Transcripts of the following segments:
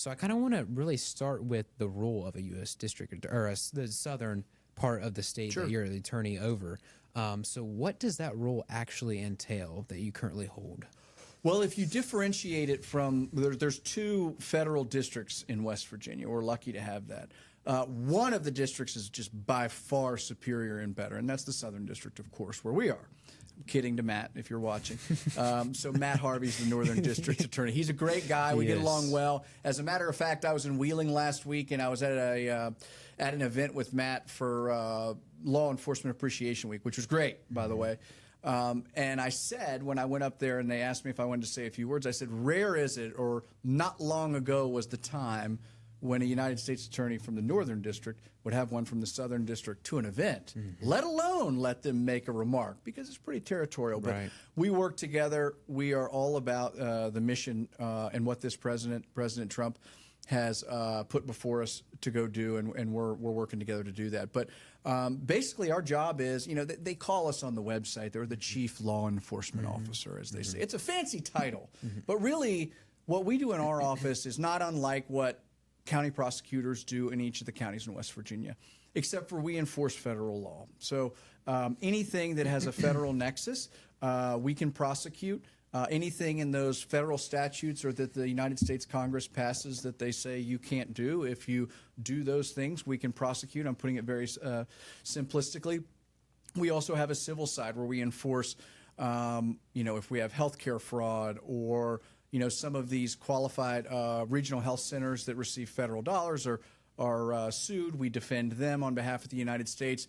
So I kind of want to really start with the role of a U.S. district or the southern part of the state Sure. that you're the attorney over. So what does that role actually entail that you currently hold? Well, if you differentiate it from, there's two federal districts in West Virginia. We're lucky to have that. One of the districts is just by far superior and better, and that's the Southern District, of course, where we are. I'm kidding to Matt, if you're watching. So Matt Harvey's the Northern District Attorney. He's a great guy. We get along well. As a matter of fact, I was in Wheeling last week, and I was at an event with Matt for Law Enforcement Appreciation Week, which was great, by the way. And I said, when I went up there and they asked me if I wanted to say a few words, I said, rare is it, or not long ago was the time when a United States attorney from the Northern District would have one from the Southern District to an event, let alone let them make a remark, because it's pretty territorial. But we work together. We are all about the mission and what this President Trump has put before us to go do, and we're working together to do that. But basically our job is, they call us on the website, they're the Chief Law Enforcement Officer, as they say. It's a fancy title, but really what we do in our office is not unlike what county prosecutors do in each of the counties in West Virginia, except for we enforce federal law. So anything that has a federal nexus, we can prosecute. Anything in those federal statutes or that the United States Congress passes that they say you can't do, if you do those things, we can prosecute. I'm putting it very simplistically. We also have a civil side where we enforce, if we have healthcare fraud or some of these qualified regional health centers that receive federal dollars are sued, we defend them on behalf of the United States.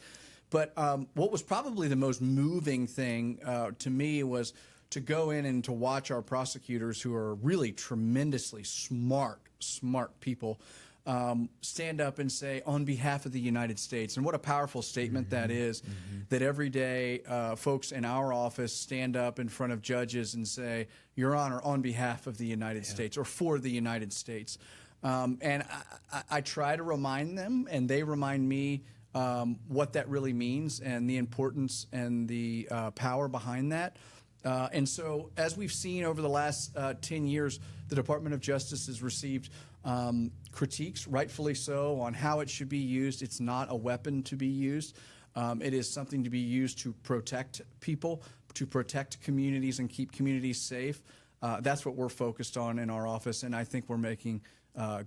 But what was probably the most moving thing to me was to go in and to watch our prosecutors, who are really tremendously smart people, stand up and say, on behalf of the United States. And what a powerful statement that is, that every day folks in our office stand up in front of judges and say, Your Honor, on behalf of the United States or for the United States. And I try to remind them, and they remind me what that really means and the importance and the power behind that. And so, as we've seen over the last 10 years, the Department of Justice has received critiques, rightfully so, on how it should be used. It's not a weapon to be used. It is something to be used to protect people, to protect communities and keep communities safe. That's what we're focused on in our office, and I think we're making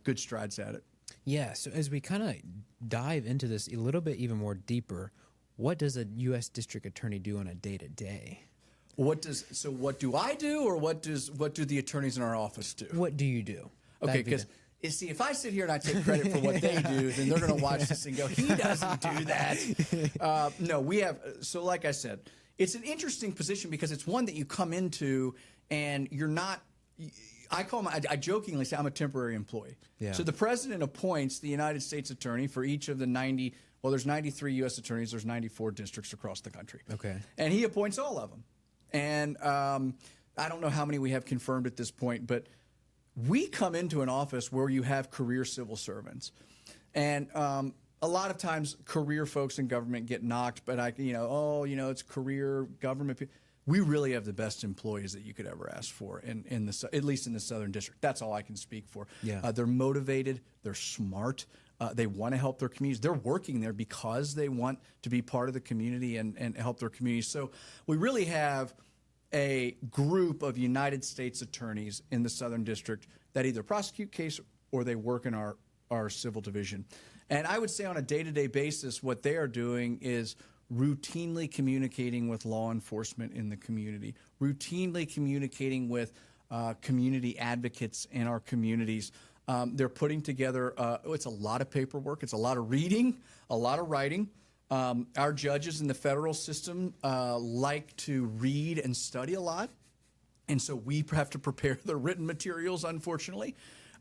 good strides at it. Yeah, so as we kind of dive into this a little bit even more deeper, what does a U.S. District Attorney do on a day-to-day? What do I do, or what do the attorneys in our office do? What do you do? Okay, because see, if I sit here and I take credit for what they do, then they're going to watch this and go, he doesn't do that. No, we have. So like I said, it's an interesting position because it's one that you come into and you're not. I jokingly say I'm a temporary employee. Yeah. So the president appoints the United States attorney for each of the 90. Well, there's 93 U.S. attorneys. There's 94 districts across the country. Okay. And he appoints all of them. And I don't know how many we have confirmed at this point, but we come into an office where you have career civil servants. And a lot of times career folks in government get knocked, but it's career government. We really have the best employees that you could ever ask for, at least in the Southern District. That's all I can speak for. Yeah. They're motivated. They're smart. They want to help their communities. They're working there because they want to be part of the community and help their communities. So we really have a group of United States attorneys in the Southern District that either prosecute case or they work in our civil division. And I would say on a day-to-day basis, what they are doing is routinely communicating with law enforcement in the community, routinely communicating with community advocates in our communities. They're putting together, it's a lot of paperwork, it's a lot of reading, a lot of writing. Our judges in the federal system like to read and study a lot, and so we have to prepare the written materials, unfortunately,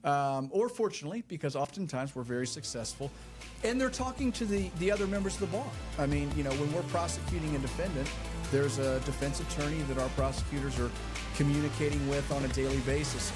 or fortunately, because oftentimes we're very successful. And they're talking to the other members of the bar. I mean, when we're prosecuting a defendant, there's a defense attorney that our prosecutors are communicating with on a daily basis.